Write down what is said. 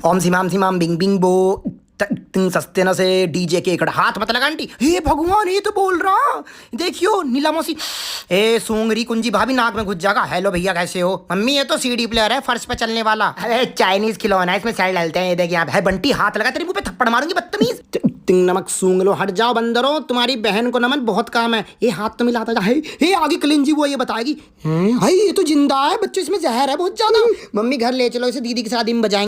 ओम सिमाम सिमाम Bing Bing बो तिंग सस्ते न से डीजे के एकड़ हाथ मत लगा आंटी। हे भगवान, ये तो बोल रहा। देखियो नीला मौसी, ए सूंगरी कुंजी भाभी नाक में घुस जाएगा। हेलो भैया कैसे हो? मम्मी ये तो सीडी प्लेयर है, फर्श पे चलने वाला। अरे चाइनीज खिलौना है, इसमें सेल डालते हैं। ये देख यहाँ है बंटी, हाथ लगा तेरे मुंह पे थप्पड़ मारूंगी बदतमीज। तिंग नमक सूंग लो, हट जाओ बंदरो, तुम्हारी बहन को नमन, बहुत काम है। ये हाथ तो मिलाता जा। हे आगे कलिंजी वो ये बताएगी। हाय ये तो जिंदा है, बच्चे इसमें जहर है बहुत ज्यादा। मम्मी घर ले चलो इसे, दीदी के साथ ही बजाएंगे।